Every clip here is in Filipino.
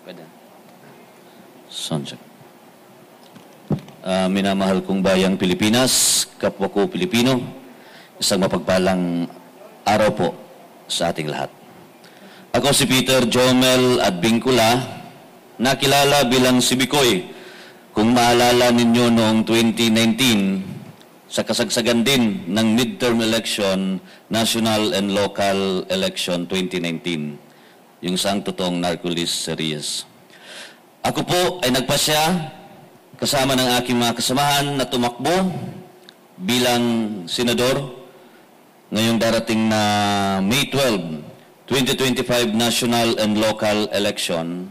Pwede. Sonja. Minamahal kong bayang Pilipinas, kapwa ko Pilipino, isang mapagpalang araw po sa ating lahat. Ako si Peter Jomel Advincula, nakilala bilang si Bikoy. Kung maalala ninyo noong 2019, sa kasagsagan din ng midterm election, national and local election 2019, yung isang totoong narco-list series. Ako po ay nagpasya kasama ng aking mga kasamahan na tumakbo bilang senador ngayong darating na May 12, 2025 national and local election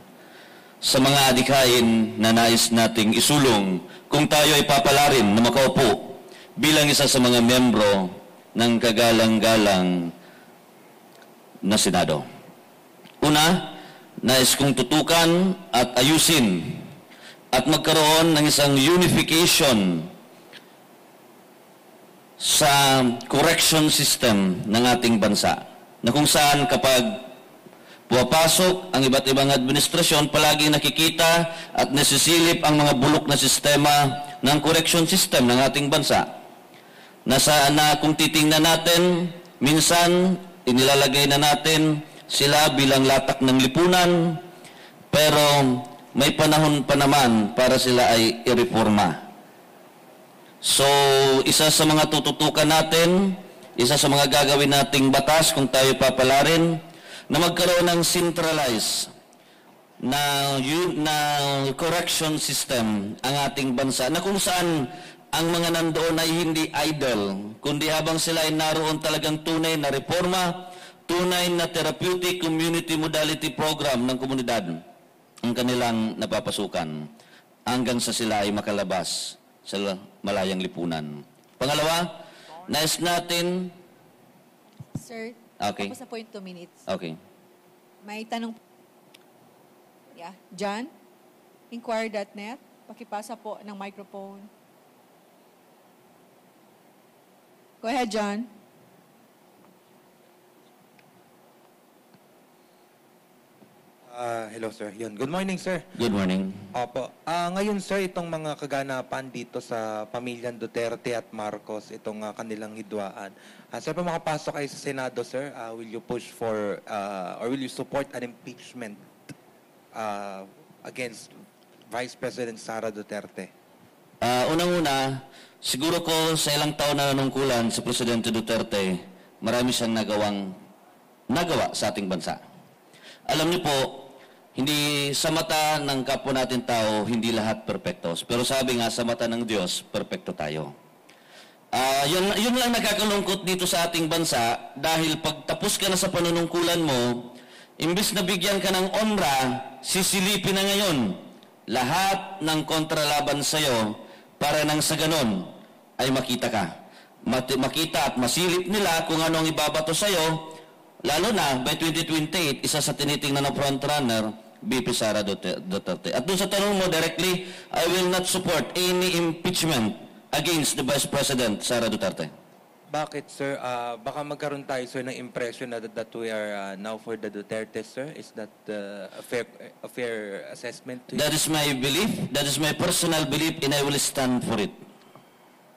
sa mga adikain na nais nating isulong kung tayo ay papalarin na makaupo bilang isa sa mga membro ng kagalang-galang na Senado. Una, nais kong tutukan at ayusin at magkaroon ng isang unification sa correction system ng ating bansa, na kung saan kapag pumapasok ang iba't ibang administrasyon, palaging nakikita at nasisilip ang mga bulok na sistema ng correction system ng ating bansa. Na kung titingnan natin, minsan inilalagay na natin sila bilang latak ng lipunan, pero may panahon pa naman para sila ay ireforma. So, isa sa mga tututukan natin, isa sa mga gagawin nating batas kung tayo papalarin, na magkaroon ng centralized na correction system ang ating bansa, na kung saan ang mga nandoon ay hindi idle, kundi habang sila ay naroon talagang tunay na reforma, tunay na therapeutic community modality program ng komunidad ang kanilang napapasukan hanggang sa sila ay makalabas sa malayang lipunan. Pangalawa, nais natin... Sir, okay. tapos na po yung 2 minutes. Okay. May tanong... Yeah. John, inquire.net. Pakipasa po ng microphone. Go ahead, John. Hello, sir. Yun. Good morning, sir. Good morning. Opo. Ngayon, sir, itong mga kaganapan dito sa pamilyang Duterte at Marcos, itong kanilang hidwaan. Sir, pa makapasok kayo sa Senado, sir, will you push for, or will you support an impeachment against Vice President Sara Duterte? Unang-una, siguro ko sa ilang taon na nanungkulan si Presidente Duterte, marami siyang nagawa sa ating bansa. Alam niyo po, hindi sa mata ng kapwa natin tao, hindi lahat perpekto. Pero sabi nga, sa mata ng Diyos, perpekto tayo. Yun lang nagkakalungkot dito sa ating bansa, dahil pag tapos ka na sa panunungkulan mo, imbes na bigyan ka ng onra, sisilipin na ngayon lahat ng kontralaban sa'yo para nang sa ganon ay makita ka. Makita at masilip nila kung ano ang ibabato sa'yo, lalo na by 2028, isa sa tinitingnan ng frontrunner, BP Sara Duterte. At doon sa tanong mo directly, I will not support any impeachment against the Vice President Sara Duterte. Bakit, sir? Baka magkaroon tayo, sir, ng impression na that we are now for the Duterte, sir? Is that a fair assessment to you? That is my belief. That is my personal belief, and I will stand for it.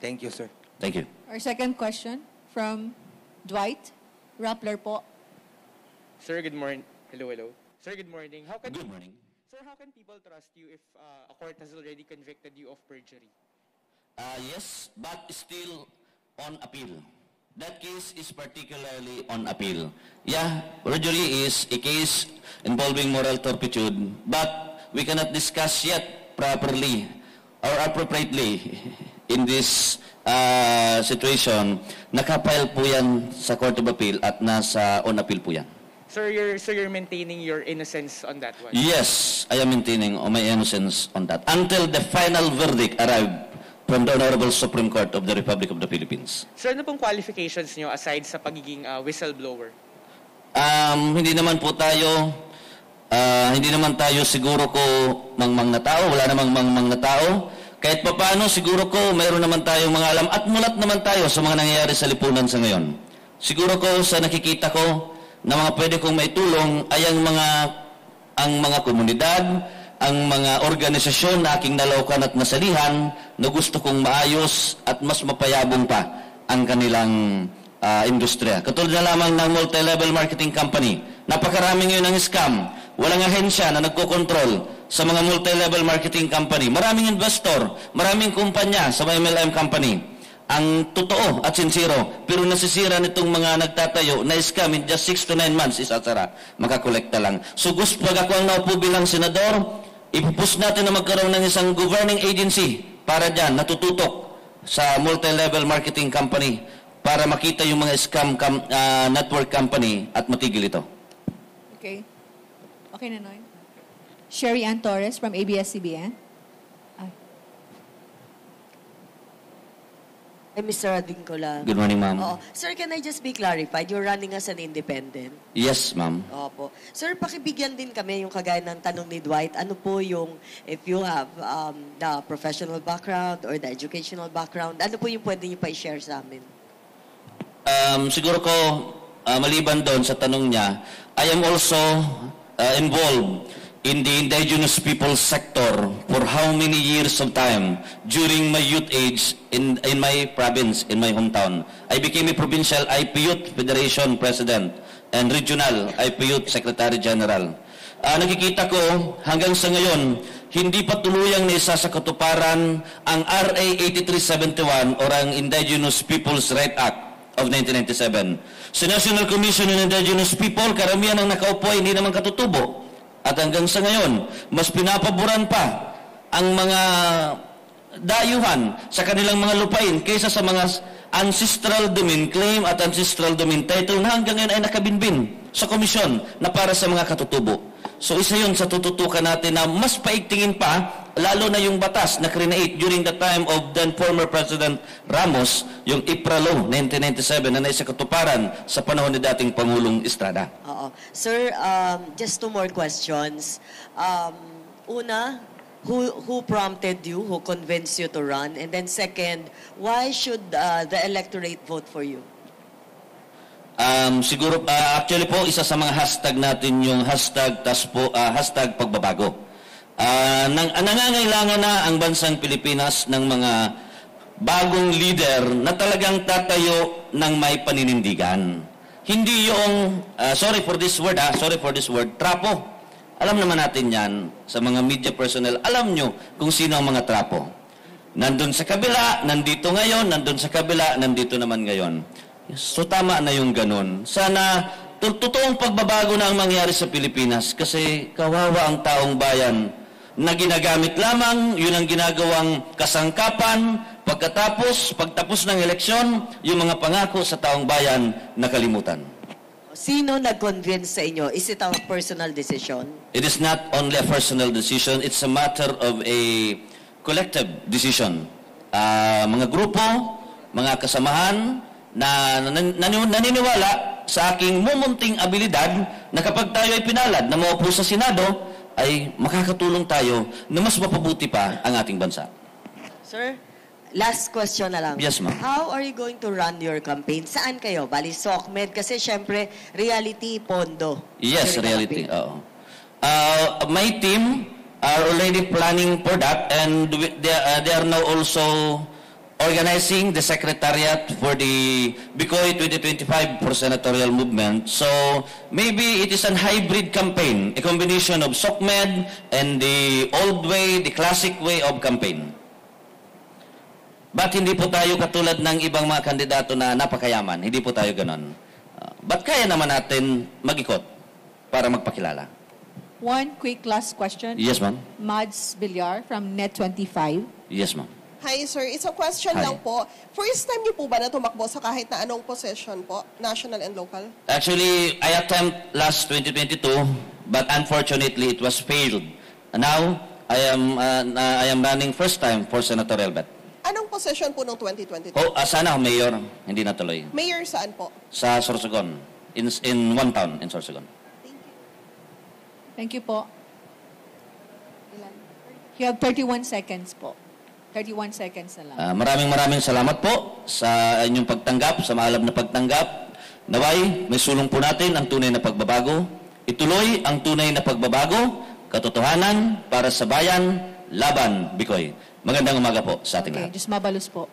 Thank you, sir. Thank you. Our second question from Dwight Rappler po. Sir, good morning. Hello, hello. Sir, good morning. Good morning. Sir, how can people trust you if a court has already convicted you of perjury? Yes, but still on appeal. That case is particularly on appeal. Yeah, perjury is a case involving moral turpitude, but we cannot discuss yet properly or appropriately in this situation. Nakapile po yan sa Court of Appeal at nasa on appeal po yan. Sir, you're maintaining your innocence on that one? Yes, I am maintaining my innocence on that until the final verdict arrived from the Honorable Supreme Court of the Republic of the Philippines. Sir, ano pong qualifications nyo aside sa pagiging whistleblower? Hindi naman tayo siguro ko mangmang na tao, wala namang mangmang na tao. Kahit papaano, siguro ko mayroon naman tayong mga alam at mulat naman tayo sa mga nangyayari sa lipunan sa ngayon. Siguro ko sa nakikita ko na mga pwede kong maitulong ay ang mga ang mga komunidad, ang mga organisasyon na aking nalaukan at nasalihan na gusto kong maayos at mas mapayabong pa ang kanilang industriya. Katulad na lamang ng multi-level marketing company. Napakarami ngayon ng scam. Walang ahensya na nagkokontrol sa mga multi-level marketing company. Maraming investor, maraming kumpanya sa mga MLM company. Ang totoo at sincero, pero nasisira nitong mga nagtatayo na scam in just 6 to 9 months isasara. Makakolekta lang. So gusto pag ako ang naupo bilang senador, ipupus natin na magkaroon ng isang governing agency para dyan, natututok sa multi-level marketing company para makita yung mga scam network company at matigil ito. Okay. Okay na, Noy. Sherry Ann Torres from ABS-CBN. Mr. Adincola. Good morning, ma'am. Oo. Sir, can I just be clarified? You're running as an independent? Yes, ma'am. Opo. Sir, pakibigyan din kami yung kagaya ng tanong ni Dwight. Ano po yung, if you have the professional background or the educational background, ano po yung pwede niyo pa i-share sa amin? Siguro ko, maliban doon sa tanong niya, I am also involved in the indigenous people sector for how many years of time during my youth age in my province, in my hometown. I became a provincial IP Youth Federation President and regional IP Youth Secretary General. Nakikita ko hanggang sa ngayon, hindi pa tuluyang naisa sa katuparan ang RA 8371 or ang Indigenous Peoples' Right Act of 1997. Sa National Commission on Indigenous People, karamihan ang nakaupo ay hindi naman katutubo. At hanggang sa ngayon, mas pinapaboran pa ang mga dayuhan sa kanilang mga lupain kaysa sa mga ancestral domain claim at ancestral domain title na hanggang ngayon ay nakabinbin sa komisyon na para sa mga katutubo. So isa yun sa tututukan natin na mas paigtingin pa, lalo na yung batas na create during the time of then former President Ramos, yung IPRA Law 1997 na naisa katuparan sa panahon ni dating Pangulong Estrada. Oo. Sir, just two more questions. Una, who prompted you, who convinced you to run? And then second, why should the electorate vote for you? Siguro, actually po, isa sa mga hashtag natin yung hashtag pagbabago. Nangangailangan na ang bansang Pilipinas ng mga bagong leader na talagang tatayo ng may paninindigan. Hindi yung, sorry for this word, trapo. Alam naman natin yan, sa mga media personnel, alam nyo kung sino ang mga trapo. Nandun sa kabila, nandito ngayon, nandun sa kabila, nandito naman ngayon. So tama na yung ganun. Sana totoong pagbabago na ang mangyari sa Pilipinas kasi kawawa ang taong bayan na ginagamit lamang, yun ang ginagawang kasangkapan, pagtapos ng eleksyon, yung mga pangako sa taong bayan nakalimutan. Sino nag-convince sa inyo? Is it a personal decision? It is not only a personal decision, it's a matter of a collective decision. Mga grupo, mga kasamahan, na naniniwala sa aking mumunting abilidad na kapag tayo ay pinalad na maupo sa Senado, ay makakatulong tayo na mas mapabuti pa ang ating bansa. Sir, last question na lang. Yes, ma'am. How are you going to run your campaign? Saan kayo? Bali, SOCMED? Kasi syempre, reality, pondo. Yes, During the reality. campaign. Oo. My team are already planning for that and they are now also organizing the secretariat for the Bicol 2025 for senatorial movement. So maybe it is a hybrid campaign, a combination of SOCMED and the old way, the classic way of campaign. But hindi po tayo katulad ng ibang mga kandidato na napakayaman. Hindi po tayo ganon. But kaya naman natin mag-ikot para magpakilala. One quick last question. Yes, ma'am. Mads Villar from Net25. Yes, ma'am. Hi, sir. It's a question Hi. lang po. First time niyo po ba na tumakbo sa kahit na anong position po, national and local? Actually, I attempt last 2022, but unfortunately, it was failed. And now, I am running first time for senatorial bet. Anong position po noong 2022? Sana mayor, hindi natuloy. Mayor saan po? Sa Sorsogon, in one town in Sorsogon. Thank you po. You have 31 seconds po. 31 seconds na lang. Maraming salamat po sa inyong pagtanggap, sa maalab na pagtanggap. Naway, may sulong po natin ang tunay na pagbabago Ituloy ang tunay na pagbabago, katotohanan para sa bayan, laban Bikoy. Magandang umaga po sa ating Okay, lahat. Diyos mabalus po.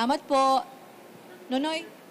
Salamat po. Nonoy.